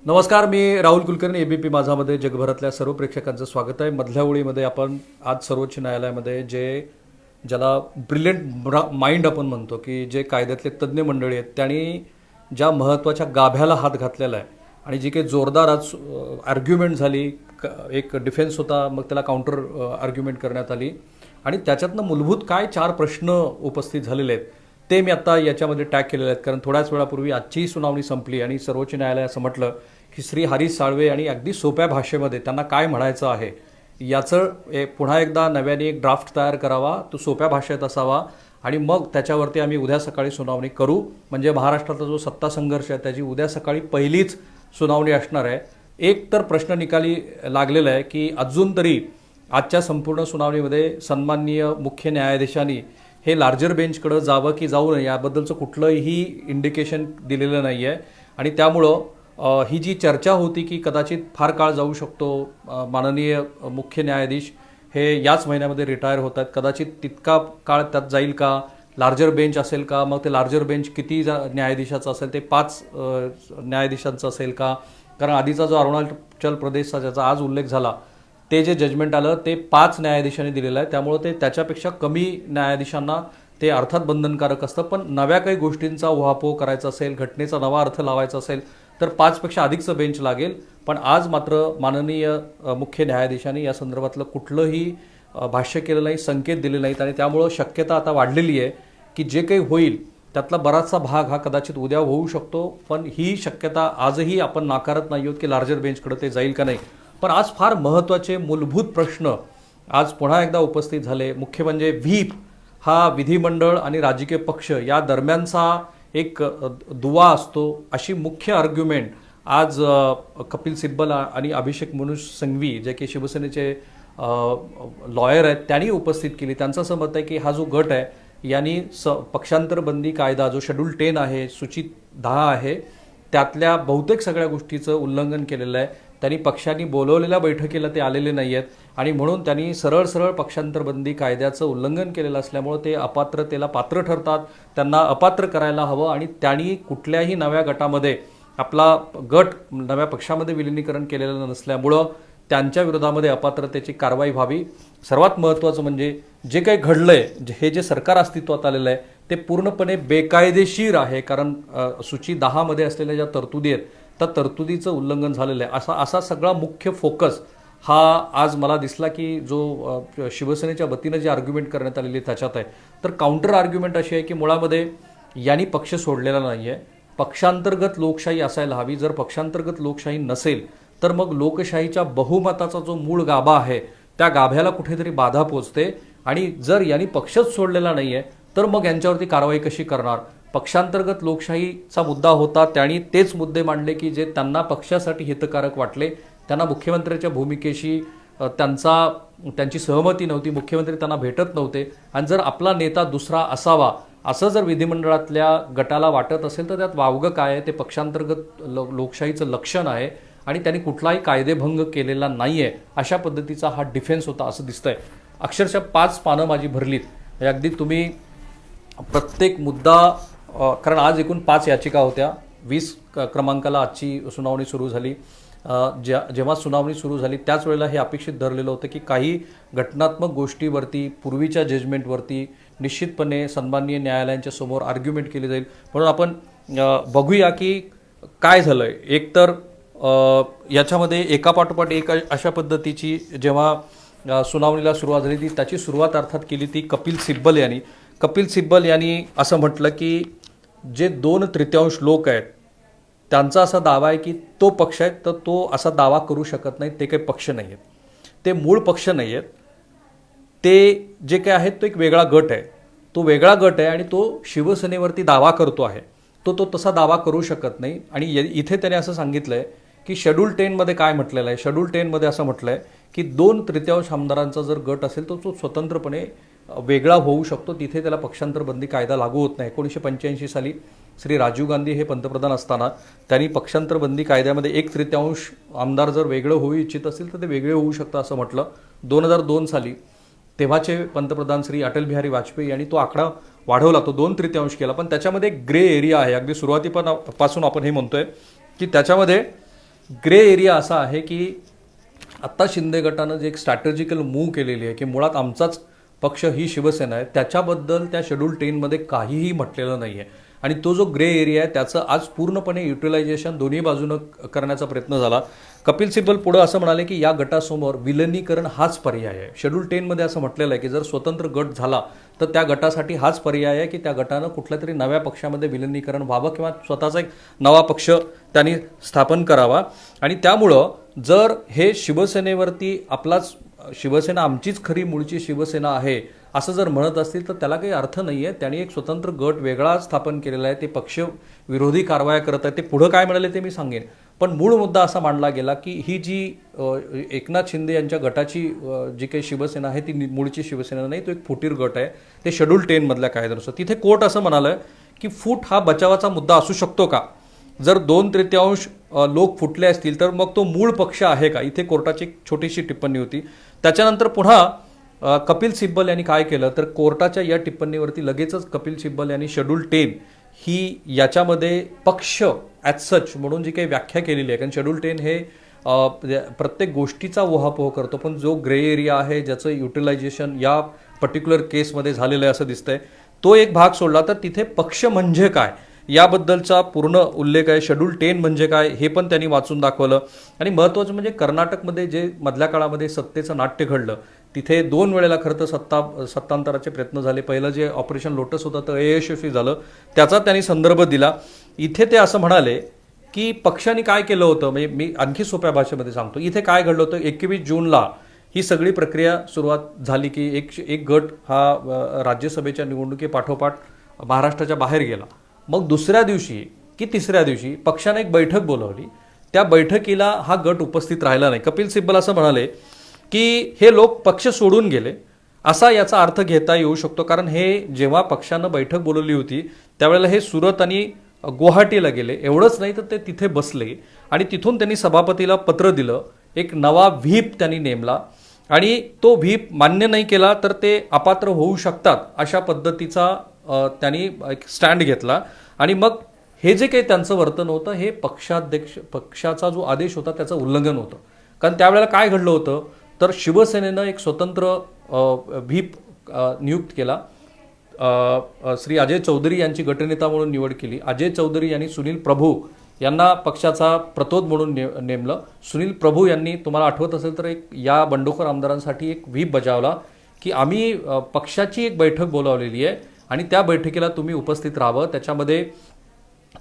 नमस्कार, मी राहुल कुलकर्णी. एबीपी माझामध्ये जगभरातल्या सर्व प्रेक्षकांचं स्वागत आहे. मधल्या ओळीमध्ये आपण आज सर्वोच्च न्यायालयामध्ये ज्याला ब्रिलियंट माइंड आपण म्हणतो, की जे कायद्यातले तज्ज्ञ मंडळी आहेत त्यांनी ज्या महत्त्वाच्या गाभ्याला हात घातलेला आहे आणि जी काही जोरदार आज आर्ग्युमेंट झाली, एक डिफेन्स होता, मग त्याला काउंटर आर्ग्युमेंट करण्यात आली आणि त्याच्यातनं मूलभूत काय 4 प्रश्न उपस्थित झालेले आहेत ते मी आता याच्यामध्ये टॅग केलेले आहेत. कारण थोड्याच वेळापूर्वी आजचीही सुनावणी संपली आणि सर्वोच्च न्यायालय असं म्हटलं की श्री हरीश साळवे आणि अगदी सोप्या भाषेमध्ये त्यांना काय म्हणायचं आहे याचं पुन्हा एकदा नव्याने एक ड्राफ्ट तयार करावा, तो सोप्या भाषेत असावा आणि मग त्याच्यावरती आम्ही उद्या सकाळी सुनावणी करू. म्हणजे महाराष्ट्रातला जो सत्ता संघर्ष आहे त्याची उद्या सकाळी पहिलीच सुनावणी असणार आहे. एक तर प्रश्न निकाली लागलेला आहे की अजून तरी आजच्या संपूर्ण सुनावणीमध्ये सन्माननीय मुख्य न्यायाधीशांनी हे लार्जर बेंचकडे जावं की जाऊ नये याबद्दलचं कुठलंही इंडिकेशन दिलेलं नाही आहे आणि त्यामुळं ही जी चर्चा होती की कदाचित फार काळ जाऊ शकतो, माननीय मुख्य न्यायाधीश हे याच महिन्यामध्ये रिटायर होत आहेत, कदाचित तितका काळ त्यात जाईल का, लार्जर बेंच असेल का, मग ते लार्जर बेंच किती न्यायाधीशाचं असेल, ते 5 न्यायाधीशांचं असेल का, कारण आधीचा जो अरुणाचल प्रदेशचा ज्याचा आज उल्लेख झाला ते जे जजमेंट आलं ते 5 न्यायाधीशांनी दिलेलं आहे, त्यामुळे ते त्याच्यापेक्षा कमी न्यायाधीशांना ते अर्थात बंधनकारक असतं. पण नव्या काही गोष्टींचा उहापोह करायचा असेल, घटनेचा नवा अर्थ लावायचा असेल तर 5 पेक्षा अधिकचं बेंच लागेल. पण आज मात्र माननीय मुख्य न्यायाधीशांनी या संदर्भातलं कुठलंही भाष्य केलं नाही, संकेत दिले नाहीत आणि त्यामुळं शक्यता आता वाढलेली आहे की जे काही होईल त्यातला बराचसा भाग हा कदाचित उद्या होऊ शकतो. पण ही शक्यता आजही आपण नाकारत नाही आहोत की लार्जर बेंचकडे ते जाईल का नाही. पण आज फार महत्त्वाचे मूलभूत प्रश्न आज पुन्हा एकदा उपस्थित झाले. मुख्य म्हणजे व्हीप हा विधिमंडळ आणि राजकीय पक्ष या दरम्यानचा एक दुवा असतो, अशी मुख्य आर्ग्युमेंट आज कपिल सिब्बल आणि अभिषेक मनु सिंघवी जे की शिवसेनेचे लॉयर आहेत त्यांनी उपस्थित केली. त्यांचं असं मत आहे की हा जो गट आहे यांनी पक्षांतरबंदी कायदा जो शेड्यूल 10 आहे, सूचित 10 आहे, त्यातल्या बहुतेक सगळ्या गोष्टीचं उल्लंघन केलेलं आहे. त्यांनी पक्षांनी बोलवलेल्या बैठकीला ते आलेले नाही आहेत आणि म्हणून त्यांनी सरळ सरळ पक्षांतरबंदी कायद्याचं उल्लंघन केलेलं असल्यामुळे ते अपात्रतेला पात्र ठरतात. त्यांना अपात्र करायला हवं आणि त्यांनी कुठल्याही नव्या गटामध्ये आपला गट नव्या पक्षामध्ये विलिनीकरण केलेलं नसल्यामुळं त्यांच्या विरोधामध्ये अपात्रतेची कारवाई व्हावी. सर्वात महत्त्वाचं म्हणजे जे काही घडलंय, हे जे सरकार अस्तित्वात आलेलं आहे ते पूर्णपणे बेकायदेशीर आहे. कारण सूची 10 मध्ये असलेल्या ज्या तरतुदी आहेत त्या तरतुदीचं उल्लंघन झालेलं आहे. असा सगळा मुख्य फोकस हा आज मला दिसला की जो शिवसेनेच्या वतीनं जी आर्ग्युमेंट करण्यात आलेली त्याच्यात आहे. तर काउंटर आर्ग्युमेंट अशी आहे की मुळामध्ये यांनी पक्ष सोडलेला नाही आहे, पक्षांतर्गत लोकशाही असायला हवी. जर पक्षांतर्गत लोकशाही नसेल तर मग लोकशाहीच्या बहुमताचा जो मूळ गाभा आहे त्या गाभ्याला कुठेतरी बाधा पोचते आणि जर यांनी पक्षच सोडलेला नाही आहे तर मग यांच्यावरती कारवाई कशी करणार. पक्षांतर्गत लोकशाहीचा मुद्दा होता, त्यांनी तेच मुद्दे मांडले की जे त्यांना पक्षासाठी हितकारक वाटले. त्यांना मुख्यमंत्र्याच्या भूमिकेशी त्यांची सहमती नव्हती, मुख्यमंत्री त्यांना भेटत नव्हते आणि जर आपला नेता दुसरा असावा असं जर विधिमंडळातल्या गटाला वाटत असेल तर त्यात वावगं काय आहे. ते पक्षांतर्गत लोकशाहीचं लक्षण आहे आणि त्यांनी कुठलाही कायदेभंग केलेला नाही आहे, अशा पद्धतीचा हा डिफेन्स होता असं दिसतंय. अक्षरशः 5 पानं माझी भरलीत. अगदी तुम्ही प्रत्येक मुद्दा, कारण आज एकूण 5 याचिका होत्या. 20 क्रमांकाला आजची सुनावणी सुरू झाली. जेव्हा सुनावणी सुरू झाली त्याच वेळेला हे अपेक्षित धरलेलं होतं की काही घटनात्मक गोष्टीवरती, पूर्वीच्या जजमेंटवरती निश्चितपणे सन्माननीय न्यायालयांच्या समोर आर्ग्युमेंट केली जाईल. म्हणून आपण बघूया की काय झालंय. एकतर याच्यामध्ये एकापाठोपाठ एक अशा पद्धतीची जेव्हा सुनावणीला सुरुवात झाली ती त्याची सुरुवात अर्थात केली ती कपिल सिब्बल यांनी असं म्हटलं की जे 2/3 लोक आहेत त्यांचा असा दावा आहे की तो पक्ष आहे, तर तो असा दावा करू शकत नाही. ते काही पक्ष नाही आहेत, ते मूळ पक्ष नाही आहेत, ते जे काय आहेत तो एक वेगळा गट आहे. तो वेगळा गट आहे आणि तो शिवसेनेवरती दावा करतो आहे. तो तसा दावा करू शकत नाही. आणि इथे त्याने असं सांगितलं आहे की शेड्यूल 10 मध्ये काय म्हटलेलं आहे. शेड्यूल 10 मध्ये असं म्हटलं आहे की 2/3 आमदारांचा जर गट असेल तर तो स्वतंत्रपणे वेगळा होऊ शकतो, तिथे त्याला पक्षांतरबंदी कायदा लागू होत नाही. 1985 साली श्री राजीव गांधी हे पंतप्रधान असताना त्यांनी पक्षांतरबंदी कायद्यामध्ये 1/3 आमदार जर वेगळं होऊ इच्छित असेल तर ते वेगळे होऊ शकतं असं म्हटलं. 2002 साली तेव्हाचे पंतप्रधान श्री अटल बिहारी वाजपेयी यांनी तो आकडा वाढवला, तो 2/3 केला. पण त्याच्यामध्ये एक ग्रे एरिया आहे. अगदी सुरुवातीपासून आपण हे म्हणतोय की त्याच्यामध्ये ग्रे एरिया असा आहे की आत्ता शिंदे गटानं जे एक स्ट्रॅटेजिकल मूव्ह केलेली आहे की मुळात आमचाच पक्ष ही शिवसेना आहे, त्याच्याबद्दल त्या शेड्यूल 10मध्ये काहीही म्हटलेलं नाही आहे. आणि तो जो ग्रे एरिया आहे त्याचं आज पूर्णपणे युटिलायझेशन दोन्ही बाजूनं करण्याचा प्रयत्न झाला. कपिल सिब्बल पुढं असं म्हणाले की या गटासमोर विलनीकरण हाच पर्याय आहे. शेड्यूल 10मध्ये असं म्हटलेलं आहे की जर स्वतंत्र गट झाला तर त्या गटासाठी हाच पर्याय आहे की त्या गटानं कुठल्या तरी नव्या पक्षामध्ये विलनीकरण व्हावं किंवा स्वतःचा एक नवा पक्ष त्यांनी स्थापन करावा. आणि त्यामुळं जर हे शिवसेनेवरती आपलाच शिवसेना आमचीच खरी मूळची शिवसेना आहे असं जर म्हणत असतील तर त्याला काही अर्थ नाही आहे. त्यांनी एक स्वतंत्र गट वेगळा स्थापन केलेला आहे, ते पक्ष विरोधी कारवाया करत आहे. ते पुढं काय म्हणाले ते मी सांगेन, पण मूळ मुद्दा असा मांडला गेला की ही जी एकनाथ शिंदे यांच्या गटाची जी काही शिवसेना आहे ती मूळची शिवसेना नाही, तो एक फुटीर गट आहे. ते शेड्यूल 10मधल्या कायद्यानुसार तिथे कोर्ट असं म्हणालं की फूट हा बचावाचा मुद्दा असू शकतो का, जर 2/3 लोक फुटले असतील तर मग तो मूळ पक्ष आहे का. इथे कोर्टाची एक छोटीशी टिप्पणी होती. त्याच्यानंतर पुन्हा कपिल सिब्बल यांनी काय केलं तर कोर्टाच्या या टिप्पणीवरती लगेचच कपिल सिब्बल यांनी शेड्यूल 10 ही याच्यामध्ये पक्ष ॲज सच म्हणून जी काही व्याख्या केलेली आहे, कारण शेड्यूल 10 हे प्रत्येक गोष्टीचा उहापोह करतो, पण जो ग्रे एरिया आहे ज्याचं युटिलायझेशन या पर्टिक्युलर केसमध्ये झालेलं आहे असं दिसतंय, तो एक भाग सोडला तर तिथे पक्ष म्हणजे काय याबद्दलचा पूर्ण उल्लेख आहे. शेड्यूल 10 म्हणजे काय हे पण त्यांनी वाचून दाखवलं. आणि महत्त्वाचं म्हणजे कर्नाटकमध्ये जे मधल्या काळामध्ये सत्तेचं नाट्य घडलं तिथे 2 वेळेला खरं तर सत्तांतराचे प्रयत्न झाले. पहिलं जे ऑपरेशन लोटस होतं तर अयशस्वी झालं, त्याचा त्यांनी संदर्भ दिला. इथे ते असं म्हणाले की पक्षाने काय केलं होतं, म्हणजे मी आणखी सोप्या भाषेमध्ये सांगतो. इथे काय घडलं होतं, 21 जूनला ही सगळी प्रक्रिया सुरुवात झाली की एक गट हा राज्यसभेच्या निवडणुकीपाठोपाठ महाराष्ट्राच्या बाहेर गेला. मग दुसऱ्या दिवशी की तिसऱ्या दिवशी पक्षाने एक बैठक बोलावली. त्या बैठकीला हा गट उपस्थित राहिला नाही. कपिल सिब्बल असं म्हणाले की हे लोक पक्ष सोडून गेले असा याचा अर्थ घेता येऊ शकतो, कारण हे जेव्हा पक्षानं बैठक बोलवली होती त्यावेळेला हे सुरत आणि गुवाहाटीला गेले. एवढंच नाही तर ते तिथे बसले आणि तिथून त्यांनी सभापतीला पत्र दिलं, एक नवा व्हीप त्यांनी नेमला आणि तो व्हीप मान्य नाही केला तर ते अपात्र होऊ शकतात अशा पद्धतीचा त्यांनी एक स्टँड घेतला. आणि मग हे जे काही त्यांचं वर्तन होतं हे पक्षाचा जो आदेश होता त्याचं उल्लंघन होतं. कारण त्यावेळेला काय घडलं होतं तर शिवसेनेनं एक स्वतंत्र व्हीप नियुक्त केला. श्री अजय चौधरी यांची गटनेता म्हणून निवड केली. अजय चौधरी यांनी सुनील प्रभू यांना पक्षाचा प्रतोद म्हणून नेमलं. सुनील प्रभू यांनी, तुम्हाला आठवत असेल तर, एक या बंडखोर आमदारांसाठी एक व्हीप बजावला की आम्ही पक्षाची एक बैठक बोलावलेली आहे आणि त्या बैठकीला तुम्ही उपस्थित राहावं. त्याच्यामध्ये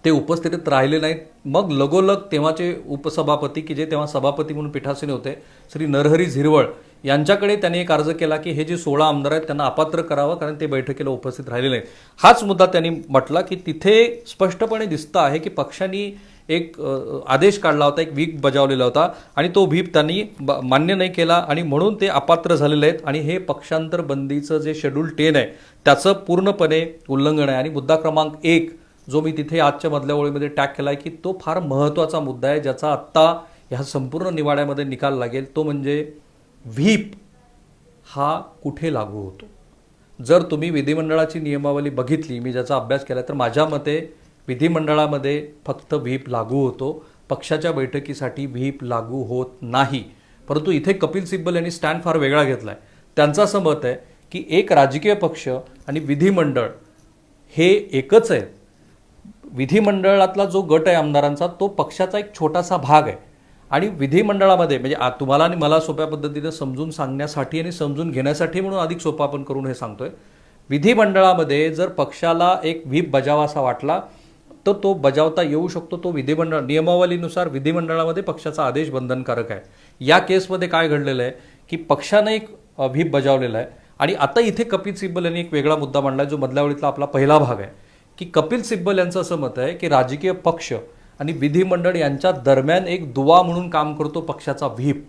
ते उपस्थित राहिले नाहीत. मग लगोलग तेव्हाचे उपसभापती की जे तेव्हा सभापती म्हणून पीठासीन होते श्री नरहरी झिरवळ यांच्याकडे त्यांनी एक अर्ज केला की हे जे 16 आमदार आहेत त्यांना अपात्र करावं कारण ते बैठकीला उपस्थित राहिले नाहीत. हाच मुद्दा त्यांनी म्हटला की तिथे स्पष्टपणे दिसतं आहे की पक्षांनी एक आदेश काढला होता, एक व्हीप बजावलेला होता आणि तो व्हीप त्यांनी मान्य नाही केला आणि म्हणून ते अपात्र झालेले आहेत. आणि हे पक्षांतर बंदीचं जे शेड्यूल 10 आहे त्याचं पूर्णपणे उल्लंघन आहे. आणि मुद्दा क्रमांक 1 जो मी तिथे आजच्या मधल्या ओळीमध्ये टॅग केला आहे की तो फार महत्त्वाचा मुद्दा आहे ज्याचा आत्ता ह्या संपूर्ण निवाड्यामध्ये निकाल लागेल, तो म्हणजे व्हीप हा कुठे लागू होतो. जर तुम्ही विधिमंडळाची नियमावली बघितली, मी ज्याचा अभ्यास केला, तर माझ्या मते विधिमंडळामध्ये फक्त व्हीप लागू होतो, पक्षाच्या बैठकीसाठी व्हीप लागू होत नाही. परंतु इथे कपिल सिब्बल यांनी स्टँड फार वेगळा घेतला आहे. त्यांचं असं मत आहे की एक राजकीय पक्ष आणि विधिमंडळ हे एकच आहे. विधिमंडळातला जो गट आहे आमदारांचा तो पक्षाचा एक छोटासा भाग आहे आणि विधिमंडळामध्ये म्हणजे तुम्हाला आणि मला सोप्या पद्धतीने समजून सांगण्यासाठी आणि समजून घेण्यासाठी म्हणून अधिक सोपा आपण करून हे सांगतोय. विधिमंडळामध्ये जर पक्षाला एक व्हीप बजावासा वाटला तर तो बजावता येऊ शकतो. तो विधिमंडळ नियमावलीनुसार विधिमंडळामध्ये पक्षाचा आदेश बंधनकारक आहे. या केसमध्ये काय घडलेलं आहे की पक्षानं एक व्हीप बजावलेला आहे आणि आता इथे कपिल सिब्बल यांनी एक वेगळा मुद्दा मांडला जो मधल्या वेळीतला आपला पहिला भाग आहे की कपिल सिब्बल यांचं असं मत आहे की राजकीय पक्ष आणि विधिमंडळ यांच्या दरम्यान एक दुवा म्हणून काम करतो पक्षाचा व्हीप.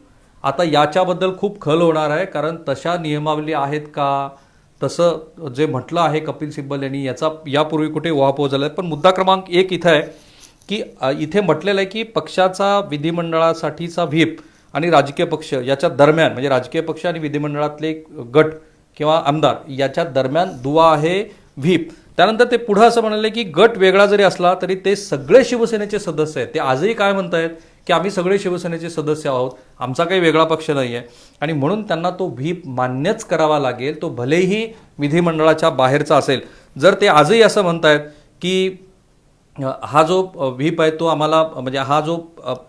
आता याच्याबद्दल खूप खल होणार आहे कारण तशा नियमावली आहेत का, तसं जे म्हटलं आहे कपिल सिब्बल यांनी याचा यापूर्वी कुठे उहापोह झाला आहे. पण मुद्दा क्रमांक 1 इथं आहे की इथे म्हटलेलं आहे की पक्षाचा विधिमंडळासाठीचा व्हीप आणि राजकीय पक्ष याच्या दरम्यान म्हणजे राजकीय पक्ष आणि विधिमंडळातले गट किंवा आमदार याच्या दरम्यान दुवा आहे व्हीप. त्यानंतर ते पुढे असं म्हणाले की गट वेगळा जरी असला तरी ते सगळे शिवसेनेचे सदस्य आहेत. ते आजही काय म्हणतायत की आम्ही सगळे शिवसेनेचे सदस्य आहोत, आमचा काही वेगळा पक्ष नाही आहे आणि म्हणून त्यांना तो व्हीप मान्यच करावा लागेल, तो भलेही विधिमंडळाच्या बाहेरचा असेल. जर ते आजही असं म्हणतायत की हा जो व्हीप आहे तो आम्हाला म्हणजे हा जो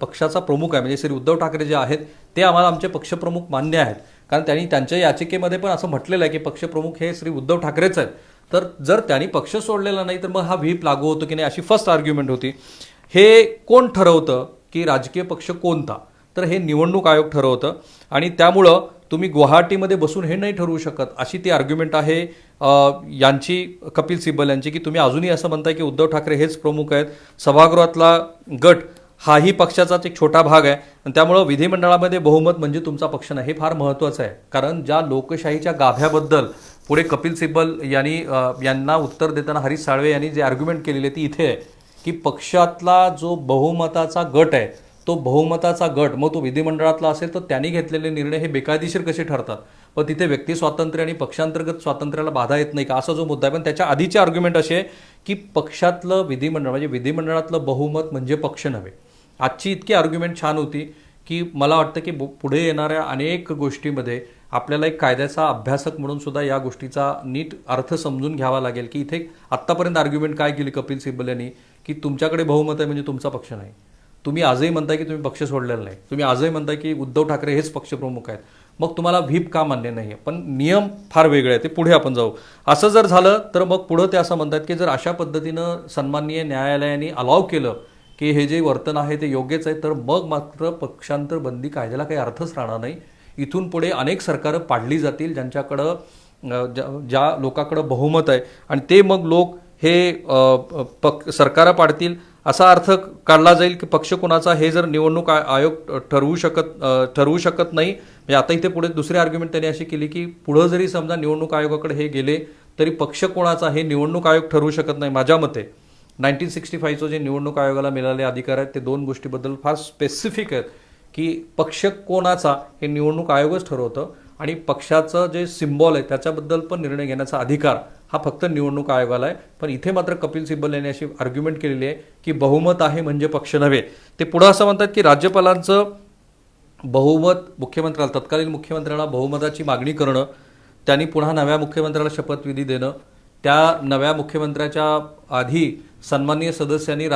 पक्षाचा प्रमुख आहे म्हणजे श्री उद्धव ठाकरे जे आहेत ते आम्हाला आमचे पक्षप्रमुख मान्य आहेत, कारण त्यांनी त्यांच्या याचिकेमध्ये पण असं म्हटलेलं आहे की पक्षप्रमुख हे श्री उद्धव ठाकरेच आहेत. तर जर त्यांनी पक्ष सोडलेला नाही तर मग हा व्हीप लागू होतो की नाही, अशी फर्स्ट आर्ग्युमेंट होती. हे कोण ठरवतं की राजकीय पक्ष कोणता? तर हे निवडणूक आयोग ठरवतं आणि त्यामुळं तुम्ही गुवाहाटीमध्ये बसून हे नाही ठरवू शकत, अशी ती आर्ग्युमेंट आहे यांची, कपिल सिब्बल यांची, की तुम्ही अजूनही असं म्हणताय की उद्धव ठाकरे हेच प्रमुख आहेत. सभागृहातला गट हाही पक्षाचाच एक छोटा भाग आहे आणि त्यामुळं विधिमंडळामध्ये बहुमत म्हणजे तुमचा पक्ष नाही. हे फार महत्त्वाचं आहे, कारण ज्या लोकशाहीच्या गाभ्याबद्दल पुढे कपिल सिब्बल यांना उत्तर देताना हरीश साळवे यांनी जे आर्ग्युमेंट केलेली ती इथे आहे की पक्षातला जो बहुमताचा गट आहे तो बहुमताचा गट मग तो विधिमंडळातला असेल तर त्यांनी घेतलेले निर्णय हे बेकायदेशीर कसे ठरतात, पण तिथे व्यक्ती स्वातंत्र्य आणि पक्षांतर्गत स्वातंत्र्याला बाधा येत नाही का, असा जो मुद्दा आहे. पण त्याच्या आधीचे आर्ग्युमेंट असे आहे की पक्षातलं विधिमंडळ म्हणजे विधिमंडळातलं बहुमत म्हणजे पक्ष नव्हे. आजची इतकी आर्ग्युमेंट छान होती की मला वाटतं की पुढे येणाऱ्या अनेक गोष्टीमध्ये आपल्याला एक कायद्याचा अभ्यासक म्हणून सुद्धा या गोष्टीचा नीट अर्थ समजून घ्यावा लागेल की इथे आत्तापर्यंत आर्ग्युमेंट काय केली कपिल सिब्बल यांनी की तुमच्याकडे बहुमत आहे म्हणजे तुमचा पक्ष नाही. तुम्ही आजही म्हणताय की तुम्ही पक्ष सोडलेला नाही, तुम्ही आजही म्हणताय की उद्धव ठाकरे हेच पक्षप्रमुख आहेत, मग तुम्हाला व्हीप का मान्य नाही आहे? पण नियम फार वेगळे आहे, ते पुढे आपण जाऊ. असं जर झालं तर मग पुढं ते असं म्हणतात की जर अशा पद्धतीनं सन्माननीय न्यायालयाने अलाव केलं की हे जे वर्तन आहे ते योग्यच आहे तर मग मात्र पक्षांतर बंदी कायद्याला काही अर्थच राहणार नाही. इथून पुढे अनेक सरकारं पाडली जातील ज्यांच्याकडं ज्या लोकांकडं बहुमत आहे आणि ते मग लोक हे सरकारं पाडतील असा अर्थ काढला जाईल की पक्ष कोणाचा हे जर निवडणूक आयोग ठरवू शकत नाही. म्हणजे आता इथे पुढे दुसरी आर्ग्युमेंट त्यांनी अशी केली की पुढं जरी समजा निवडणूक आयोगाकडे हे गेले तरी पक्ष कोणाचा हे निवडणूक आयोग ठरवू शकत नाही. माझ्या मते 1965चं जे निवडणूक आयोगाला मिळालेले अधिकार आहेत ते दोन गोष्टीबद्दल फार स्पेसिफिक आहेत की पक्ष कोणाचा हे निवडणूक आयोगच ठरवतं आणि पक्षाचं जे सिम्बॉल आहे त्याच्याबद्दल पण निर्णय घेण्याचा अधिकार हा फक्त निवडणूक आयोगाला आहे. पण इथे मात्र कपिल सिब्बल यांनी अशी आर्ग्युमेंट केलेली आहे की बहुमत आहे म्हणजे पक्ष नव्हे. ते पुढं असं म्हणतात की राज्यपालांचं बहुमत मुख्यमंत्र्याला, तत्कालीन मुख्यमंत्र्याला बहुमताची मागणी करणं, त्यांनी पुन्हा नव्या मुख्यमंत्र्याला शपथविधी देणं, त्या नव्या मुख्यमंत्र्याच्या आधी सन्माननीय सदस्यांनी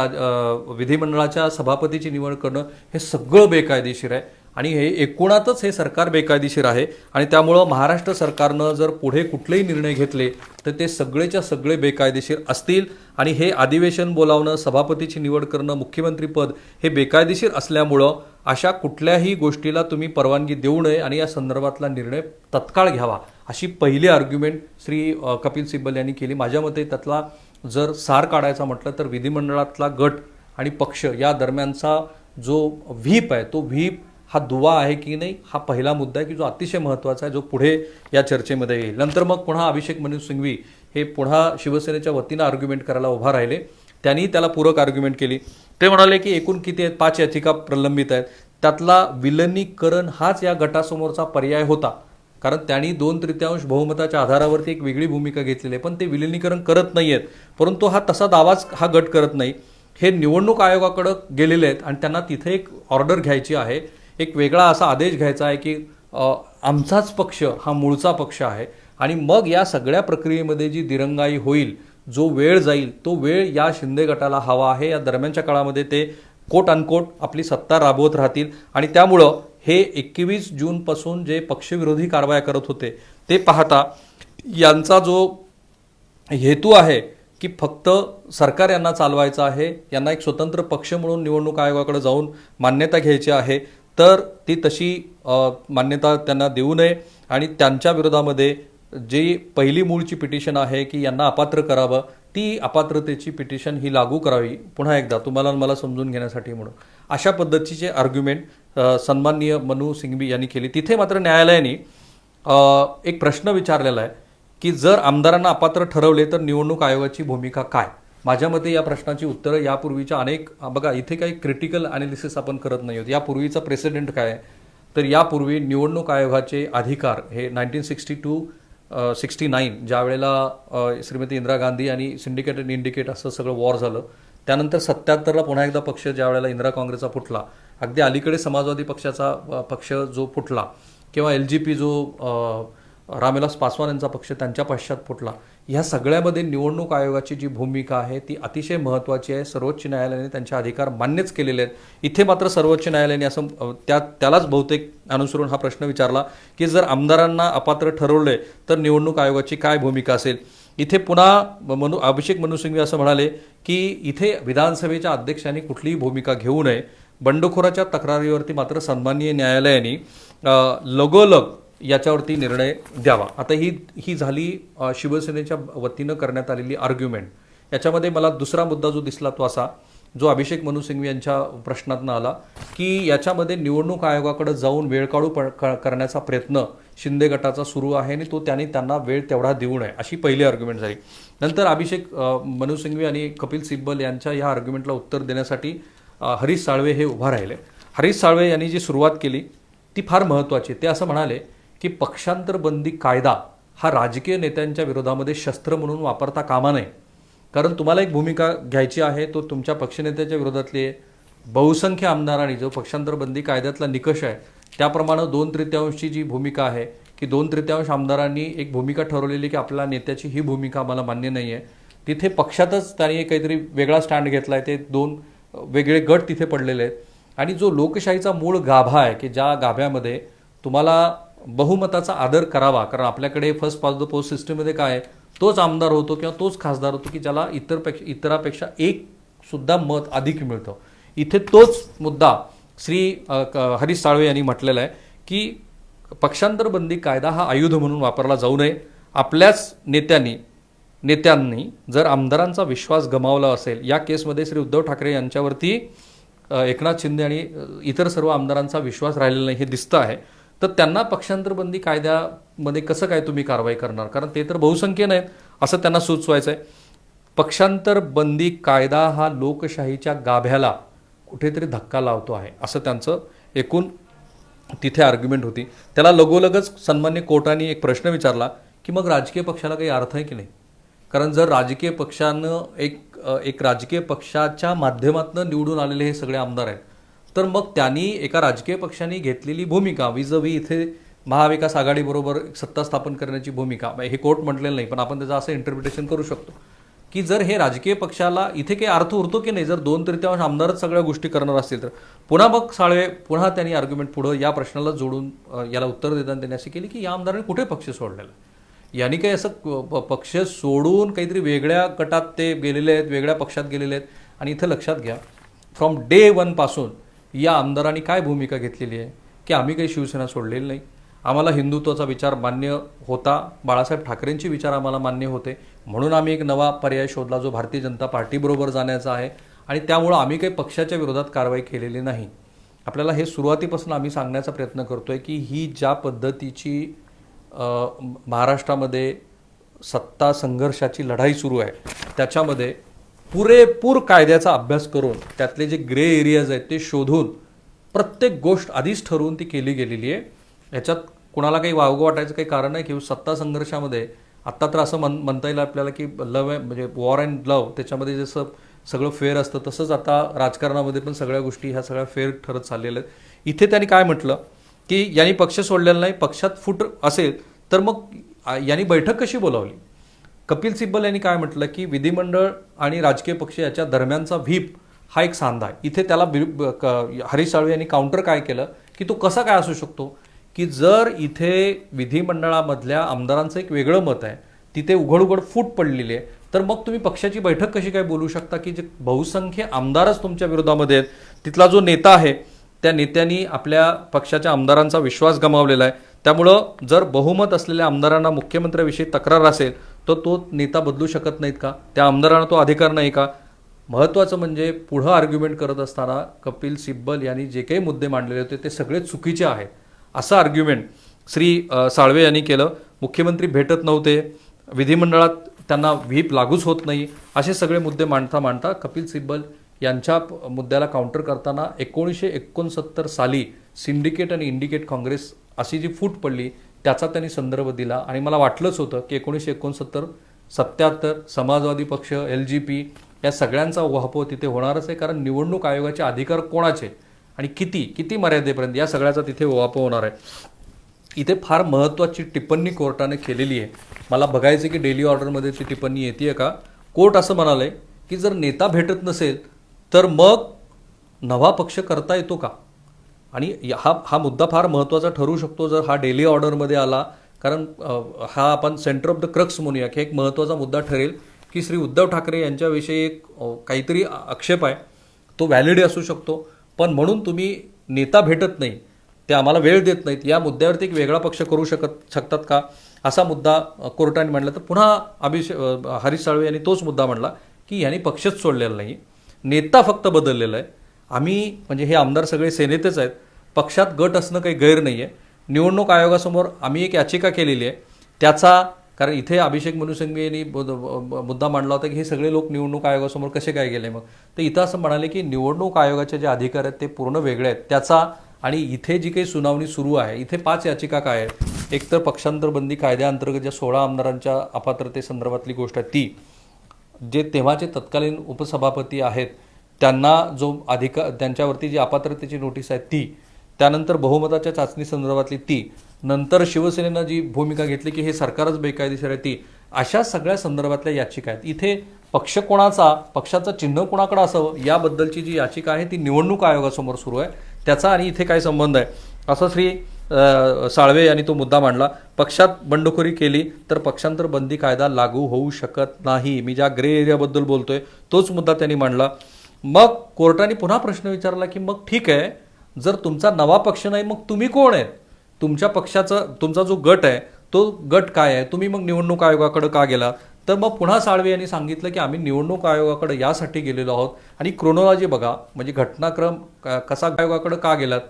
विधिमंडळाच्या सभापतीची निवड करणं हे सगळं बेकायदेशीर आहे आणि हे एकूणातच हे सरकार बेकायदेशीर आहे. आणि त्यामुळं महाराष्ट्र सरकारनं जर पुढे कुठलेही निर्णय घेतले तर ते सगळेच्या सगळे बेकायदेशीर असतील आणि हे अधिवेशन बोलावणं, सभापतीची निवड करणं, मुख्यमंत्रीपद हे बेकायदेशीर असल्यामुळं अशा कुठल्याही गोष्टीला तुम्ही परवानगी देऊ नये आणि या संदर्भातला निर्णय तत्काळ घ्यावा, अशी पहिली आर्ग्युमेंट श्री कपिल सिब्बल यांनी केली. माझ्या मते त्यातला जर सार काढायचा म्हटलं तर विधिमंडळातला गट आणि पक्ष या दरम्यानचा जो व्हीप आहे तो व्हीप हा दुवा आहे की नाही हा पहिला मुद्दा आहे की जो अतिशय महत्त्वाचा आहे, जो पुढे या चर्चेमध्ये येईल. नंतर मग पुन्हा अभिषेक मनु सिंघवी हे पुन्हा शिवसेनेच्या वतीनं आर्ग्युमेंट करायला उभा राहिले. त्यांनी त्याला पूरक आर्ग्युमेंट केली. ते म्हणाले की एकूण किती आहेत, 5 याचिका प्रलंबित आहेत, त्यातला विलिनीकरण हाच या गटासमोरचा पर्याय होता, कारण त्यांनी 2/3 बहुमताच्या आधारावरती एक वेगळी भूमिका घेतलेली आहे. पण ते विलिनीकरण करत नाही आहेत, परंतु हा तसा दावाच हा गट करत नाही. हे निवडणूक आयोगाकडे गेलेले आहेत आणि त्यांना तिथे एक ऑर्डर घ्यायची आहे, एक वेगळा असा आदेश घ्यायचा आहे की आमचाच पक्ष हा मूळचा पक्ष आहे आणि मग या सगळ्या प्रक्रियेमध्ये जी दिरंगाई होईल, जो वेळ जाईल तो वेळ या शिंदे गटाला हवा आहे. या दरम्यानच्या काळामध्ये ते कोट अनकोट आपली सत्ता राबवत राहतील आणि त्यामुळं हे 21 जूनपासून जे पक्षविरोधी कारवाया करत होते ते पाहता यांचा जो हेतू आहे की फक्त सरकार यांना चालवायचं आहे, यांना एक स्वतंत्र पक्ष म्हणून निवडणूक आयोगाकडे जाऊन मान्यता घ्यायची आहे, तर ती तशी मान्यता त्यांना देऊ नये आणि त्यांच्या विरोधामध्ये जी पहिली मूळची पिटिशन आहे की यांना अपात्र करावं, ती अपात्रतेची पिटिशन ही लागू करावी. पुन्हा एकदा तुम्हाला मला समजून घेण्यासाठी म्हणून अशा पद्धतीचे आर्ग्युमेंट सन्माननीय मनु सिंघवी यांनी केली. तिथे मात्र न्यायालयाने एक प्रश्न विचारलेला आहे की जर आमदारांना अपात्र ठरवले तर निवडणूक आयोगाची भूमिका काय. माझ्या मते या प्रश्नाची उत्तरं यापूर्वीच्या अनेक, बघा इथे काही क्रिटिकल ॲनालिसिस आपण करत नाही आहोत, यापूर्वीचा प्रेसिडेंट काय आहे तर यापूर्वी निवडणूक आयोगाचे अधिकार हे 1962-69 ज्या वेळेला श्रीमती इंदिरा गांधी आणि सिंडिकेट आणि इंडिकेट असं सगळं वॉर झालं, त्यानंतर 77ला पुन्हा एकदा पक्ष ज्या वेळेला इंदिरा काँग्रेसचा फुटला अगदी अलीकडे समाजवादी पक्षाचा पक्ष जो फुटला किंवा LGP जो रामविलास पासवान यांचा पक्ष त्यांच्या पश्चात फुटला, ह्या सगळ्यामध्ये निवडणूक आयोगाची जी भूमिका आहे ती अतिशय महत्त्वाची आहे. सर्वोच्च न्यायालयाने त्यांचे अधिकार मान्यच केलेले आहेत. इथे मात्र सर्वोच्च न्यायालयाने असं त्यालाच बहुतेक अनुसरून हा प्रश्न विचारला की जर आमदारांना अपात्र ठरवले तर निवडणूक आयोगाची काय भूमिका असेल. इथे पुन्हा अभिषेक मनु सिंघवी असं म्हणाले की इथे विधानसभेच्या अध्यक्षांनी कुठलीही भूमिका घेऊ नये. बंडखोराच्या तक्रारीवरती मात्र सन्माननीय न्यायालयाने लगोलग याच्यावरती निर्णय द्यावा. आता ही झाली शिवसेनेच्या वतीनं करण्यात आलेली आर्ग्युमेंट. याच्यामध्ये मला दुसरा मुद्दा जो दिसला तो असा, जो अभिषेक मनु सिंघवी यांच्या प्रश्नातनं आला की याच्यामध्ये निवडणूक आयोगाकडे जाऊन वेळकाढू करण्याचा प्रयत्न शिंदे गटाचा सुरू आहे आणि त्यांना वेळ तेवढा देऊ नये, अशी पहिली आर्ग्युमेंट झाली. नंतर अभिषेक मनु सिंघवी आणि कपिल सिब्बल यांच्या या आर्ग्युमेंटला उत्तर देण्यासाठी हरीश साळवे हे उभा राहिले. हरीश साळवे यांनी जी सुरुवात केली ती फार महत्त्वाची. ते असं म्हणाले की पक्षांतर बंदी कायदा हा राजकीय नेत्यांच्या विरोधामध्ये शस्त्र म्हणून वापरता कामा नये. कारण तुम्हाला एक भूमिका घ्यायची आहे, तो तुमच्या पक्षनेत्याच्या विरोधातली आहे. बहुसंख्य आमदारांनी जो पक्षांतर बंदी कायद्यातला निकष आहे त्याप्रमाणे 2/3ची जी भूमिका आहे की 2/3 आमदारांनी एक भूमिका ठरवलेली की आपल्या नेत्याची ही भूमिका आम्हाला मान्य नाही आहे. तिथे पक्षातच त्यांनी काहीतरी वेगळा स्टँड घेतला आहे. ते 2 वेगळे गट तिथे पडलेले आहेत. आणि जो लोकशाहीचा मूळ गाभा आहे की ज्या गाभ्यामध्ये तुम्हाला बहुमताचा आदर करावा, कारण आपल्याकडे फर्स्ट पास द पोस्ट सिस्टममध्ये काय आहे, तोच आमदार होतो किंवा तोच खासदार होतो की ज्याला इतरापेक्षा एक सुद्धा मत अधिक मिळतं. इथे तोच मुद्दा श्री हरीश साळवे यांनी म्हटलेला आहे की पक्षांतर बंदी कायदा हा आयुध म्हणून वापरला जाऊ नये. आपल्याच नेत्यांनी जर आमदारांचा विश्वास गमावला असेल, या केसमध्ये श्री उद्धव ठाकरे यांच्यावरती एकनाथ शिंदे आणि इतर सर्व आमदारांचा विश्वास राहिलेला नाही हे दिसतं आहे, तर त्यांना पक्षांतर बंदी कायद्यामध्ये कसं काय तुम्ही कारवाई करणार, कारण ते तर बहुसंख्य नाहीत असं त्यांना सुचवायचं आहे. पक्षांतर बंदी कायदा हा लोकशाहीच्या गाभ्याला कुठेतरी धक्का लावतो आहे असं त्यांचं एकूण तिथे आर्ग्युमेंट होती. त्याला लगोलगच सन्मान्य कोर्टाने एक प्रश्न विचारला की मग राजकीय पक्षाला काही अर्थ आहे की नाही. कारण जर राजकीय पक्षानं एक राजकीय पक्षाच्या माध्यमातून निवडून आलेले हे सगळे आमदार आहेत, तर मग त्यांनी एका राजकीय पक्षाने घेतलेली भूमिका विजवी इथे महाविकास आघाडीबरोबर सत्ता स्थापन करण्याची भूमिका, हे कोर्ट म्हटलेलं नाही पण आपण त्याचं असं इंटरप्रिटेशन करू शकतो की जर हे राजकीय पक्षाला इथे काही अर्थ उरतो की नाही, जर 2/3 आमदारच सगळ्या गोष्टी करणार असतील तर. पुन्हा मग साळवे पुन्हा त्यांनी आर्ग्युमेंट पुढं या प्रश्नाला जोडून याला उत्तर देताना त्यांनी अशी केली की या आमदारांनी कुठे पक्ष सोडलेला, यांनी काही असं पक्ष सोडून काहीतरी वेगळ्या गटात ते गेलेले आहेत, वेगळ्या पक्षात गेलेले आहेत. आणि इथं लक्षात घ्या, फ्रॉम डे 1 पासून या आमदारांनी काय भूमिका घेतलेली आहे की आम्ही काही शिवसेना सोडलेली नाही, आम्हाला हिंदुत्वाचा विचार मान्य होता, बाळासाहेब ठाकरेंचे विचार आम्हाला मान्य होते, म्हणून आम्ही एक नवा पर्याय शोधला जो भारतीय जनता पार्टीबरोबर जाण्याचा आहे आणि त्यामुळं आम्ही काही पक्षाच्या विरोधात कारवाई केलेली नाही. आपल्याला हे सुरुवातीपासून आम्ही सांगण्याचा प्रयत्न करतोय की ही ज्या पद्धतीची महाराष्ट्रामध्ये सत्ता संघर्षाची लढाई सुरू आहे त्याच्यामध्ये पुरेपूर कायद्याचा अभ्यास करून त्यातले जे ग्रे एरियाज आहेत ते शोधून प्रत्येक गोष्ट आधीच ठरवून ती केली गेलेली आहे. ह्याच्यात कुणाला काही वावगं वाटायचं काही कारण नाही की सत्ता संघर्षामध्ये आत्ता तर असं म्हणता येईल आपल्याला की लव म्हणजे वॉर अँड लव, त्याच्यामध्ये जसं सगळं फेअर असतं तसंच आता राजकारणामध्ये पण सगळ्या गोष्टी ह्या सगळ्या फेअर ठरत चाललेल्या आहेत. इथे त्यांनी काय म्हटलं की यांनी पक्ष सोडलेला नाही, पक्षात फूट असेल तर मग यांनी बैठक कशी बोलावली. कपिल सिब्बल यांनी काय म्हटलं की विधिमंडळ आणि राजकीय पक्ष याच्या दरम्यानचा व्हीप हा एक सांधा आहे. इथे त्याला हरीश साळवे यांनी काउंटर काय केलं की तो कसा काय असू शकतो की जर इथे विधिमंडळामधल्या आमदारांचं एक वेगळं मत आहे, तिथे उघड फूट पडलेली आहे, तर मग तुम्ही पक्षाची बैठक कशी काय बोलू शकता की जे बहुसंख्य आमदारच तुमच्या विरोधामध्ये आहेत, तिथला जो नेता आहे त्या नेत्यांनी आपल्या पक्षाच्या आमदारांचा विश्वास गमावलेला आहे. त्यामुळं जर बहुमत असलेल्या आमदारांना मुख्यमंत्र्याविषयी तक्रार असेल तर तो नेता बदलू शकत नाहीत का, त्या आमदारांना तो अधिकार नाही का. महत्त्वाचं म्हणजे पुढं आर्ग्युमेंट करत असताना कपिल सिब्बल यांनी जे काही मुद्दे मांडलेले होते ते सगळे चुकीचे आहेत असं आर्ग्युमेंट श्री साळवे यांनी केलं. मुख्यमंत्री भेटत नव्हते, विधिमंडळात त्यांना व्हीप लागूच होत नाही, असे सगळे मुद्दे मांडता कपिल सिब्बल यांच्या मुद्द्याला काउंटर करताना 1969 साली सिंडिकेट आणि इंडिकेट काँग्रेस अशी जी फूट पडली त्याचा त्यांनी संदर्भ दिला. आणि मला वाटलंच होतं की 1969, 77 समाजवादी पक्ष, LGP या सगळ्यांचा उहापोह तिथे होणारच आहे, कारण निवडणूक आयोगाचे अधिकार कोणाचे आणि किती किती मर्यादेपर्यंत या सगळ्याचा तिथे ओवापो होणार आहे. इथे फार महत्त्वाची टिप्पणी कोर्टाने केलेली आहे. मला बघायचं की डेली ऑर्डरमध्ये ती टिप्पणी येते का. कोर्ट असं म्हणालंय की जर नेता भेटत नसेल तर मग नवा पक्ष करता येतो का. आणि हा मुद्दा फार महत्त्वाचा ठरू शकतो जर हा डेली ऑर्डरमध्ये आला. कारण हा आपण सेंटर ऑफ द क्रक्स म्हणूया की एक महत्त्वाचा मुद्दा ठरेल की श्री उद्धव ठाकरे यांच्याविषयी एक काहीतरी आक्षेप आहे, तो व्हॅलिड असू शकतो. पण म्हणून तुम्ही नेता भेटत नाही, ते आम्हाला वेळ देत नाहीत, या मुद्द्यावरती एक वेगळा पक्ष करू शकतात का, असा मुद्दा कोर्टाने मांडला. तर पुन्हा हरीश साळवे यांनी तोच मुद्दा मांडला की यांनी पक्षच सोडलेला नाही, नेता फक्त बदललेला आहे. आम्ही म्हणजे हे आमदार सगळे सेनेतच आहेत, पक्षात गट असणं काही गैर नाही आहे. निवडणूक आयोगासमोर आम्ही एक याचिका केलेली आहे त्याचा, कारण इथे अभिषेक मनु सिंघवी यांनी मुद्दा मांडला होता की हे सगळे लोक निवडणूक आयोगासमोर कसे काय गेले. मग तर इथं असं म्हणाले की निवडणूक आयोगाचे जे अधिकार आहेत ते पूर्ण वेगळे आहेत त्याचा. आणि इथे जी काही सुनावणी सुरू आहे इथे 5 याचिका काय आहेत. एक तर पक्षांतर बंदी कायद्याअंतर्गत ज्या 16 आमदारांच्या अपात्रतेसंदर्भातली गोष्ट आहे ती, जे तेव्हाचे तत्कालीन उपसभापती आहेत त्यांना जो अधिकार, त्यांच्यावरती जी अपात्रतेची नोटीस आहे ती, त्यानंतर बहुमताच्या चाचणी संदर्भातली ती, नंतर शिवसेनेनं जी भूमिका घेतली की हे सरकारच बेकायदेशीर आहे ती, अशा सगळ्या संदर्भातल्या याचिका आहेत. इथे पक्ष कोणाचा, पक्षाचं चिन्ह कोणाकडे असावं याबद्दलची जी याचिका आहे ती निवडणूक आयोगासमोर सुरू आहे. त्याचा आणि इथे काय संबंध आहे असं श्री साळवे यांनी तो मुद्दा मांडला. पक्षात बंडखोरी केली तर पक्षांतर बंदी कायदा लागू होऊ शकत नाही. मी ज्या ग्रे एरियाबद्दल बोलतोय तोच मुद्दा त्यांनी मांडला. मग कोर्टाने पुन्हा प्रश्न विचारला की मग ठीक आहे, जर तुमचा नवा पक्ष नाही मग तुम्ही कोण आहेत, तुमच्या पक्षाचा तुमचा जो गट आहे तो गट काय आहे, तुम्ही मग निवडणूक आयोगाकडे का गेला. तर मग पुन्हा साळवे यांनी सांगितलं की आम्ही निवडणूक आयोगाकडे यासाठी गेलेलो आहोत. आणि क्रोनॉलॉजी बघा, म्हणजे घटनाक्रम कसा आयोगाकडे का गेलात,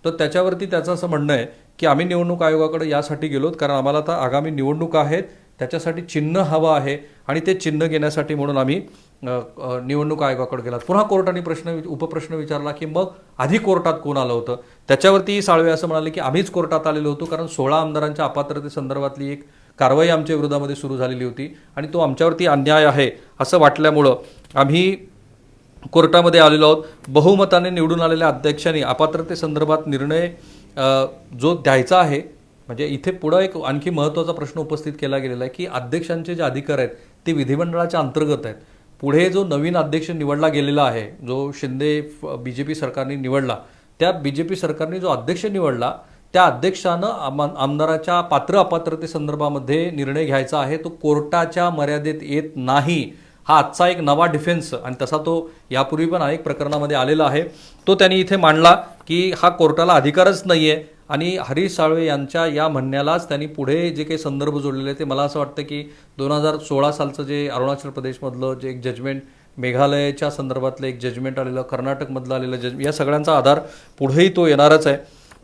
तर त्याच्यावरती त्याचं असं म्हणणं आहे की आम्ही निवडणूक आयोगाकडे यासाठी गेलोत कारण आम्हाला आता आगामी निवडणुका आहेत, त्याच्यासाठी चिन्ह हवं आहे आणि ते चिन्ह घेण्यासाठी म्हणून आम्ही निवडणूक आयोगाकडे गेलात. पुन्हा कोर्टाने उपप्रश्न विचारला की मग आधी कोर्टात कोण आलं होतं. त्याच्यावरती साळवे असं म्हणाले की आम्हीच कोर्टात आलेलो होतो कारण 16 आमदारांच्या अपात्रतेसंदर्भातली एक कारवाई आमच्या विरोधामध्ये सुरू झालेली होती आणि तो आमच्यावरती अन्याय आहे असं वाटल्यामुळं आम्ही कोर्टामध्ये आलेलो आहोत. बहुमताने निवडून आलेल्या अध्यक्षांनी अपात्रतेसंदर्भात निर्णय जो द्यायचा आहे, म्हणजे इथे पुढं एक आणखी महत्त्वाचा प्रश्न उपस्थित केला गेलेला आहे की अध्यक्षांचे जे अधिकार आहेत ते विधिमंडळाच्या अंतर्गत आहेत. पुढे जो नवीन अध्यक्ष निवडला गेलेला आहे, जो शिंदे BJP सरकारने निवडला, त्या BJP सरकारने जो अध्यक्ष निवडला त्या अध्यक्षानं आमदाराच्या पात्र अपात्रतेसंदर्भामध्ये निर्णय घ्यायचा आहे, तो कोर्टाच्या मर्यादेत येत नाही. हा आजचा एक नवा डिफेन्स, आणि तसा तो यापूर्वी पण अनेक प्रकरणामध्ये आलेला आहे, तो त्यांनी इथे मांडला की हा कोर्टाला अधिकारच नाही आहे. आणि हरीश साळवे यांच्या या म्हणण्यालाच त्यांनी पुढे जे काही संदर्भ जोडलेले ते मला असं वाटतं की 2016 सालचं जे अरुणाचल प्रदेशमधलं जे एक जजमेंट, मेघालयाच्या संदर्भातलं एक जजमेंट आलेलं, कर्नाटकमधलं आलेलं जजमेंट, या सगळ्यांचा आधार पुढेही तो येणारच आहे.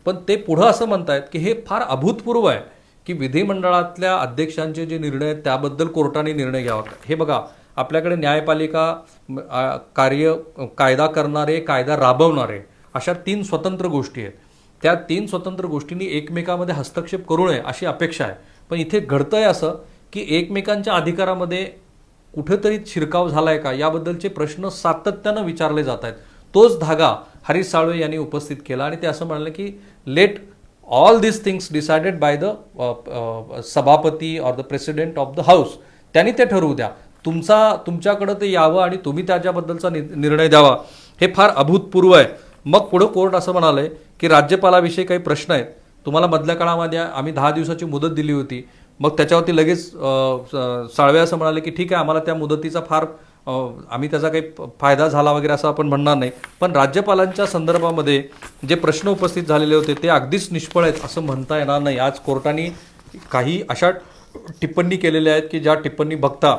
पण ते पुढं असं म्हणतायत की हे फार अभूतपूर्व आहे की विधिमंडळातल्या अध्यक्षांचे जे निर्णय आहेत त्याबद्दल कोर्टाने निर्णय घ्यावा. हे बघा, आपल्याकडे न्यायपालिका, कायदा करणारे, कायदा राबवणारे, अशा 3 स्वतंत्र गोष्टी आहेत. त्या 3 स्वतंत्र गोष्टींनी एकमेकांमध्ये हस्तक्षेप करू नये अशी अपेक्षा आहे. पण इथे घडतंय असं की एकमेकांच्या अधिकारामध्ये कुठेतरी शिरकाव झालाय का याबद्दलचे प्रश्न सातत्यानं विचारले जात आहेत. तोच धागा हरीश साळवे यांनी उपस्थित केला आणि ते असं म्हणाले की let all this things decided by the sabhapati or the president of the house, त्यांनी ते ठरवू द्या, तुमच्याकडे ते यावं आणि तुम्ही त्याच्याबद्दलचा निर्णय द्यावा. हे फार अभूतपूर्व आहे. मग पुढं कोर्ट असं म्हणालंय की राज्यपालाविषयी काही प्रश्न आहेत, तुम्हाला मधल्या काळामध्ये आम्ही 10 दिवसाची मुदत दिली होती. मग त्याच्यावरती लगेच साळवे असं म्हणाले की ठीक आहे, आम्हाला त्या मुदतीचा आम्ही त्याचा काही फायदा झाला वगैरे असं आपण म्हणणार नाही, पण राज्यपालांच्या संदर्भामध्ये जे प्रश्न उपस्थित झालेले होते ते अगदीच निष्फळ आहेत असं म्हणता येणार नाही. आज कोर्टाने काही अशा टिप्पणी केलेल्या आहेत की ज्या टिप्पणी बघता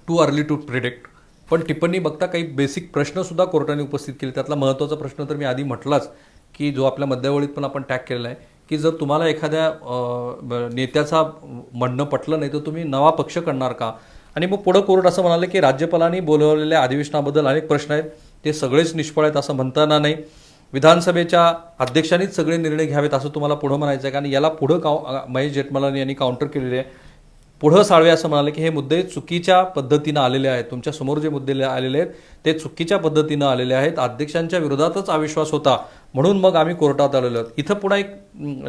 टू अर्ली टू प्रिडिक्ट, पण टिप्पणी बघता काही बेसिक प्रश्नसुद्धा कोर्टाने उपस्थित केले. त्यातला महत्त्वाचा प्रश्न तर मी आधी म्हटलाच की जो आपल्या मध्यावळीत पण आपण टॅग केलेला आहे की जर तुम्हाला एखाद्या नेत्याचा म्हणणं पटलं नाही तर तुम्ही नवा पक्ष करणार का. आणि मग पुढं कोर्ट असं म्हणाले की राज्यपालांनी बोलवलेल्या अधिवेशनाबद्दल अनेक प्रश्न आहेत, ते सगळेच निष्फळ आहेत असं म्हणता येणार नाही. विधानसभेच्या अध्यक्षांनीच सगळे निर्णय घ्यावेत असं तुम्हाला पुढं म्हणायचं आहे. कारण याला पुढं महेश जेठमलानी यांनी काउंटर केलेले आहे पुढं साळवे असं म्हणाले की हे मुद्दे चुकीच्या पद्धतीनं आलेले आहेत, तुमच्या समोर जे मुद्दे आलेले आहेत ते चुकीच्या पद्धतीनं आलेले आहेत, अध्यक्षांच्या विरोधातच अविश्वास होता म्हणून मग आम्ही कोर्टात आलेलो आहोत. इथं पुन्हा एक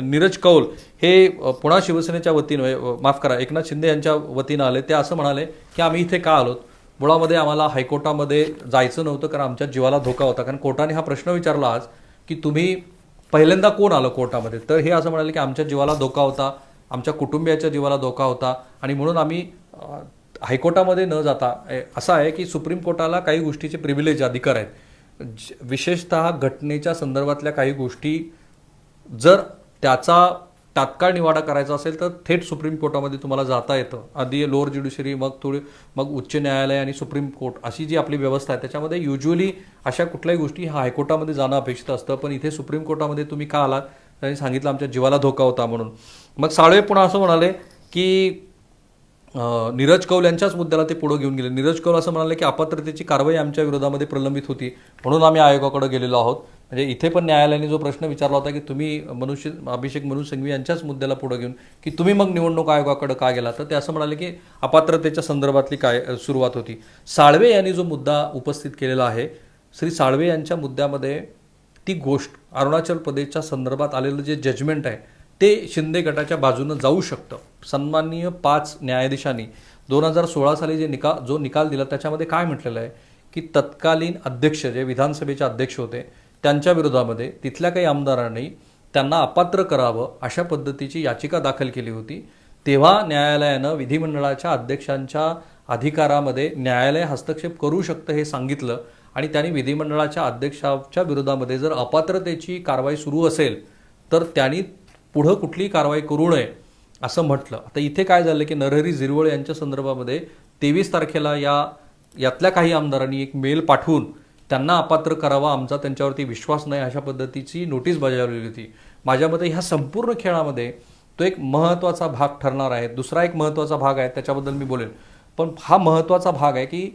नीरज कौल हे पुन्हा शिवसेनेच्या वतीनं, माफ करा, एकनाथ शिंदे यांच्या वतीनं आले. ते असं म्हणाले की आम्ही इथे का आलोत, मुळामध्ये आम्हाला हायकोर्टामध्ये जायचं नव्हतं कारण आमच्या जीवाला धोका होता. कारण कोर्टाने हा प्रश्न विचारला आज की तुम्ही पहिल्यांदा कोण आलं कोर्टामध्ये, तर हे असं म्हणाले की आमच्या जीवाला धोका होता, आमच्या कुटुंबियाच्या जीवाला धोका होता आणि म्हणून आम्ही हायकोर्टामध्ये न जाता, असं आहे की सुप्रीम कोर्टाला काही गोष्टीचे प्रिव्हिलेज अधिकार आहेत, विशेषतः घटनेच्या संदर्भातल्या काही गोष्टी जर त्याचा तात्काळ निवाडा करायचा असेल तर थेट सुप्रीम कोर्टामध्ये तुम्हाला जाता येतं. आधी लोअर ज्युडिशरी, मग उच्च न्यायालय आणि सुप्रीम कोर्ट अशी जी आपली व्यवस्था आहे त्याच्यामध्ये युजली अशा कुठल्याही गोष्टी हायकोर्टामध्ये जाणं अपेक्षित असतं. पण इथे सुप्रीम कोर्टामध्ये तुम्ही का आलात, त्यांनी सांगितलं आमच्या जीवाला धोका होता म्हणून. मग साळवे पुन्हा असं म्हणाले की नीरज कौल यांच्याच मुद्द्याला ते पुढे घेऊन गेले. नीरज कौल असं म्हणाले की अपात्रतेची कारवाई आमच्या विरोधामध्ये प्रलंबित होती म्हणून आम्ही आयोगाकडे गेलेलो आहोत. म्हणजे इथे पण न्यायालयाने जो प्रश्न विचारला होता की तुम्ही अभिषेक मनु सिंघवी यांच्याच मुद्द्याला पुढे घेऊन की तुम्ही मग निवडणूक आयोगाकडे का गेला, तर ते असं म्हणाले की अपात्रतेच्या संदर्भातली काय सुरुवात होती. साळवे यांनी जो मुद्दा उपस्थित केलेला आहे, श्री साळवे यांच्या मुद्द्यामध्ये ती गोष्ट अरुणाचल प्रदेशच्या संदर्भात आलेलं जे जजमेंट आहे ते शिंदे गटाच्या बाजूनं जाऊ शकतं. सन्माननीय 5 न्यायाधीशांनी 2016 साली जो निकाल दिला त्याच्यामध्ये काय म्हटलेलं आहे की तत्कालीन अध्यक्ष जे विधानसभेचे अध्यक्ष होते त्यांच्या विरोधामध्ये तिथल्या काही आमदारांनी त्यांना अपात्र करावं अशा पद्धतीची याचिका दाखल केली होती. तेव्हा न्यायालयानं विधिमंडळाच्या अध्यक्षांच्या अधिकारामध्ये न्यायालय हस्तक्षेप करू शकतं हे सांगितलं आणि त्यांनी विधिमंडळाच्या अध्यक्षाच्या विरोधामध्ये जर अपात्रतेची कारवाई सुरू असेल तर त्यांनी पुढं कुठलीही कारवाई करू नये असं म्हटलं. आता इथे काय झालं की नरहरी झिरवळ यांच्या संदर्भामध्ये 23 तारखेला यातल्या काही आमदारांनी एक मेल पाठवून त्यांना अपात्र करावा, आमचा त्यांच्यावरती विश्वास नाही अशा पद्धतीची नोटीस बजावलेली होती. माझ्या मते ह्या संपूर्ण खेळामध्ये तो एक महत्त्वाचा भाग ठरणार आहे. दुसरा एक महत्त्वाचा भाग आहे त्याच्याबद्दल मी बोलेन, पण हा महत्त्वाचा भाग आहे की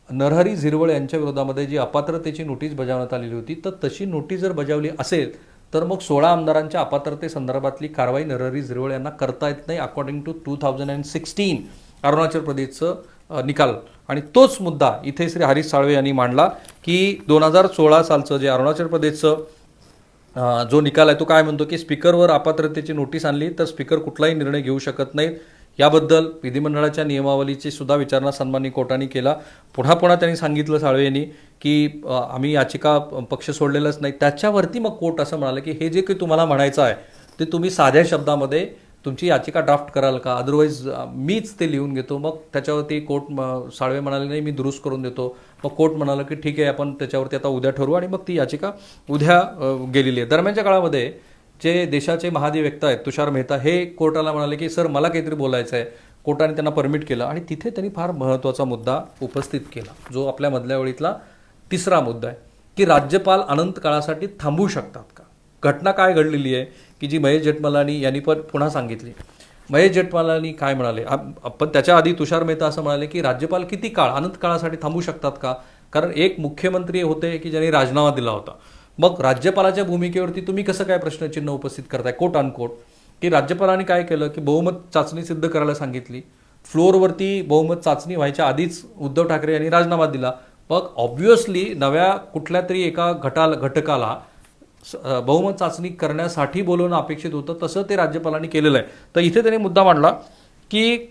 नरहरी झिरवळ यांच्या विरोधामध्ये जी अपात्रतेची नोटीस बजावण्यात आलेली होती तर तशी नोटीस जर बजावली असेल तर मग 16 आमदारांच्या अपात्रतेसंदर्भातली कारवाई नरहरी झिरवळ यांना करता येत नाही अकॉर्डिंग टू 2016 अरुणाचल प्रदेशचं निकाल. आणि तोच मुद्दा इथे श्री हरीश साळवे यांनी मांडला की 2016 सालचं जे अरुणाचल प्रदेशचं जो निकाल आहे तो काय म्हणतो की स्पीकरवर अपात्रतेची नोटीस आणली तर स्पीकर कुठलाही निर्णय घेऊ शकत नाहीत. याबद्दल विधिमंडळाच्या नियमावलीची सुद्धा विचारणा सन्माननीय कोर्टाने केला. पुन्हा त्यांनी सांगितलं साळवे यांनी की आम्ही याचिका पक्ष सोडलेलाच नाही. त्याच्यावरती मग कोर्ट असं म्हणाले की हे जे काही तुम्हाला म्हणायचं आहे ते तुम्ही साध्या शब्दामध्ये तुमची याचिका ड्राफ्ट कराल का, अदरवाईज मीच ते लिहून घेतो. मग त्याच्यावरती कोर्ट साळवे म्हणाले नाही मी दुरुस्त करून देतो. मग कोर्ट म्हणालं की ठीक आहे आपण त्याच्यावरती आता उद्या ठरवू आणि मग ती याचिका उद्या गेलेली आहे. दरम्यानच्या काळामध्ये जे देशाचे महाधिवक्ता आहेत तुषार मेहता हे कोर्टाला म्हणाले की सर मला काहीतरी बोलायचं आहे. कोर्टाने त्यांना परमिट केलं आणि तिथे त्यांनी फार महत्त्वाचा मुद्दा उपस्थित केला जो आपल्या मधल्या वेळीतला तिसरा मुद्दा आहे की राज्यपाल अनंत काळासाठी थांबवू शकतात का. घटना काय घडलेली आहे की जी महेश जेठमलानी यांनी पण पुन्हा सांगितली. महेश जेठमलानी काय म्हणाले, पण त्याच्या आधी तुषार मेहता असं म्हणाले की राज्यपाल किती काळ अनंत काळासाठी थांबू शकतात का, कारण एक मुख्यमंत्री होते की ज्यांनी राजीनामा दिला होता. मग राज्यपालाच्या भूमिकेवरती तुम्ही कसं काय प्रश्नचिन्ह उपस्थित करताय कोट अनकोट, की राज्यपालांनी काय केलं की बहुमत चाचणी सिद्ध करायला सांगितली. फ्लोअरवरती बहुमत चाचणी व्हायच्या आधीच उद्धव ठाकरे यांनी राजीनामा दिला. मग ऑब्व्हियसली नव्या कुठल्या तरी एका घटकाला बहुमत चाचणी करण्यासाठी बोलवणं अपेक्षित होतं, तसं ते राज्यपालांनी केलेलं आहे. तर इथे त्यांनी मुद्दा मांडला की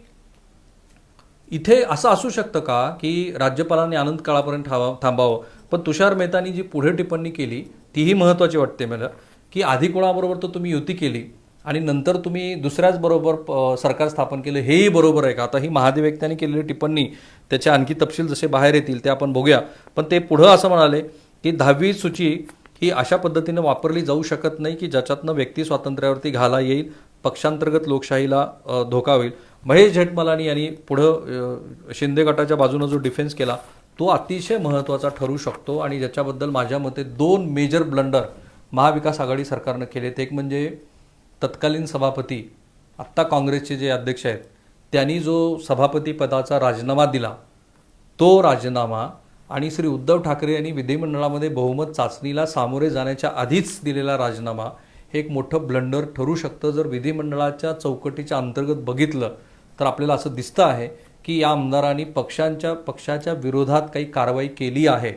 इथे असं असू शकतं का की राज्यपालांनी अनंत काळापर्यंत थांबावं. पण तुषार मेहतानी जी पुढे टिप्पणी केली तीही महत्त्वाची वाटते मला की आधी कोणाबरोबर तर तुम्ही युती केली आणि नंतर तुम्ही दुसऱ्याच बरोबर सरकार स्थापन केलं, हेही बरोबर आहे का. आता ही महाधिवक्त्यांनी केलेली टिप्पणी त्याचे आणखी तपशील जसे बाहेर येतील ते आपण बघूया. पण ते पुढं असं म्हणाले की 10वी सूची ही अशा पद्धतीनं वापरली जाऊ शकत नाही की ज्याच्यातनं व्यक्ती स्वातंत्र्यावरती घाला येईल, पक्षांतर्गत लोकशाहीला धोका होईल. महेश जेठमलानी यांनी पुढं शिंदे गटाच्या बाजूनं जो डिफेन्स केला तो अतिशय महत्त्वाचा ठरू शकतो आणि ज्याच्याबद्दल माझ्या मते 2 मेजर ब्लंडर महाविकास आघाडी सरकारनं केलेत. एक म्हणजे तत्कालीन सभापती आत्ता काँग्रेसचे जे अध्यक्ष आहेत त्यांनी जो सभापती पदाचा राजीनामा दिला तो राजीनामा आणि श्री उद्धव ठाकरे यांनी विधिमंडळामध्ये बहुमत चाचणीला सामोरे जाण्याच्या आधीच दिलेला राजीनामा हे एक मोठं ब्लंडर ठरू शकतं. जर विधिमंडळाच्या चौकटीच्या अंतर्गत बघितलं तर आपल्याला असं दिसतं आहे की या आमदारांनी पक्षाच्या विरोधात काही कारवाई केली आहे.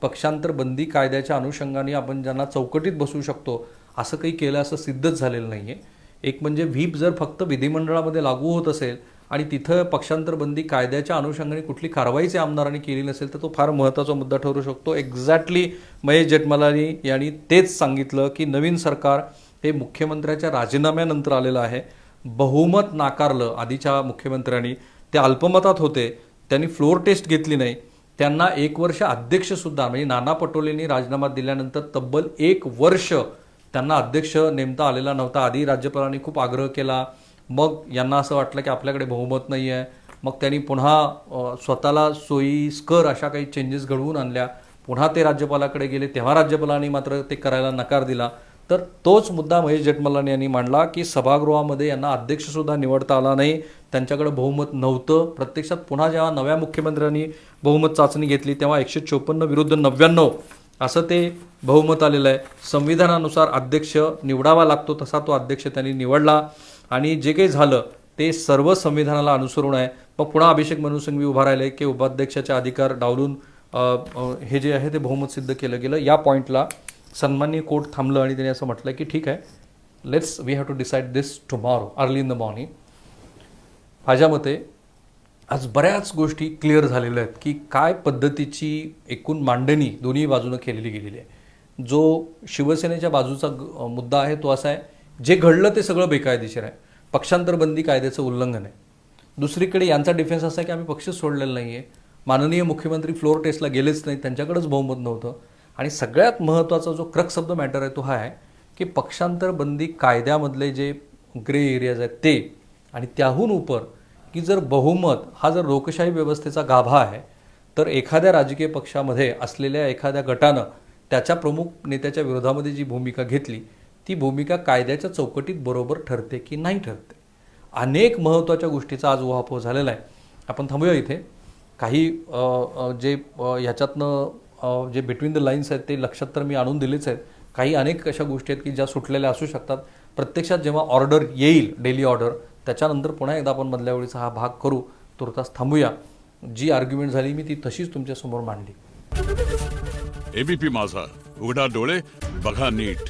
पक्षांतर बंदी कायद्याच्या अनुषंगाने आपण ज्यांना चौकटीत बसवू शकतो असं काही केलं असं सिद्धच झालेलं नाही आहे. एक म्हणजे व्हीप जर फक्त विधिमंडळामध्ये लागू होत असेल आणि तिथं पक्षांतर बंदी कायद्याच्या अनुषंगाने कुठली कारवाईचे आमदारांनी केली नसेल तर तो फार महत्त्वाचा मुद्दा ठरू शकतो. एक्झॅक्टली महेश जेठमलानी यांनी तेच सांगितलं की नवीन सरकार हे मुख्यमंत्र्याच्या राजीनाम्यानंतर आलेलं आहे. बहुमत नाकारलं आधीच्या मुख्यमंत्र्यांनी, ते अल्पमतात होते, त्यांनी फ्लोअर टेस्ट घेतली नाही. त्यांना 1 वर्ष अध्यक्षसुद्धा म्हणजे नाना पटोलेंनी राजीनामा दिल्यानंतर तब्बल 1 वर्ष त्यांना अध्यक्ष नेमता आलेला नव्हता. आधी राज्यपालांनी खूप आग्रह केला, मग यांना असं वाटलं की आपल्याकडे बहुमत नाही आहे, मग त्यांनी पुन्हा स्वतःला सोयीस्कर अशा काही चेंजेस घडवून आणल्या. पुन्हा ते राज्यपालाकडे गेले, तेव्हा राज्यपालांनी मात्र ते करायला नकार दिला. तर तोच मुद्दा महेश जेठमलानी यांनी मांडला की सभागृहामध्ये यांना अध्यक्षसुद्धा निवडता आला नाही, त्यांच्याकडे बहुमत नव्हतं. प्रत्यक्षात पुन्हा जेव्हा नव्या मुख्यमंत्र्यांनी बहुमत चाचणी घेतली तेव्हा 154 विरुद्ध 99 असं ते बहुमत आलेलं आहे. संविधानानुसार अध्यक्ष निवडावा लागतो तसा तो अध्यक्ष त्यांनी निवडला आणि जे काही झालं ते सर्व संविधानाला अनुसरून आहे. मग पुन्हा अभिषेक मनु सिंघवी उभा राहिले की उपाध्यक्षाचे अधिकार डावलून हे जे आहे ते बहुमत सिद्ध केलं गेलं. या पॉईंटला सन्माननीय कोर्ट थांबलं आणि त्यांनी असं म्हटलं की ठीक आहे, let's we have to decide this tomorrow early in the morning. माझ्या मते आज बऱ्याच गोष्टी क्लिअर झालेल्या आहेत की काय पद्धतीची एकूण मांडणी दोन्ही बाजूनं केलेली गेलेली आहे. जो शिवसेनेच्या बाजूचा मुद्दा आहे तो असा आहे, जे घडलं ते सगळं बेकायदेशीर आहे, पक्षांतर बंदी कायद्याचं उल्लंघन आहे. दुसरीकडे यांचा डिफेन्स असा आहे की आम्ही पक्ष सोडलेला नाही आहे, माननीय मुख्यमंत्री फ्लोअर टेस्टला गेलेच नाही, त्यांच्याकडेच बहुमत नव्हतं. आणि सगळ्यात महत्त्वाचा जो क्रक्स ऑफ द मॅटर आहे तो हा आहे की पक्षांतर बंदी कायद्यामधले जे ग्रे एरियाज आहेत ते, आणि त्याहून उपर की जर बहुमत हा जर लोकशाही व्यवस्थेचा गाभा आहे तर एखाद्या राजकीय पक्षामध्ये असलेल्या एखाद्या गटानं त्याच्या प्रमुख नेत्याच्या विरोधामध्ये जी भूमिका घेतली ती भूमिका कायद्याच्या चौकटीत बरोबर ठरते की नाही ठरते. अनेक महत्त्वाच्या गोष्टीचा आज उहापोह झालेला आहे. आपण थांबूया इथे. काही जे ह्याच्यातनं जे बिटवीन द लाईन्स आहेत ते लक्षात तर मी आणून दिलेच आहेत. काही अनेक अशा गोष्टी आहेत की ज्या सुटलेल्या असू शकतात. प्रत्यक्षात जेव्हा ऑर्डर येईल, डेली ऑर्डर, त्याच्यानंतर पुन्हा एकदा आपण मधल्या वेळीचा हा भाग करू. तुर्तास थांबूया. जी आर्ग्युमेंट झाली मी ती तशीच तुमच्यासमोर मांडली. एबीपी माझा, उघडा डोळे बघा नीट.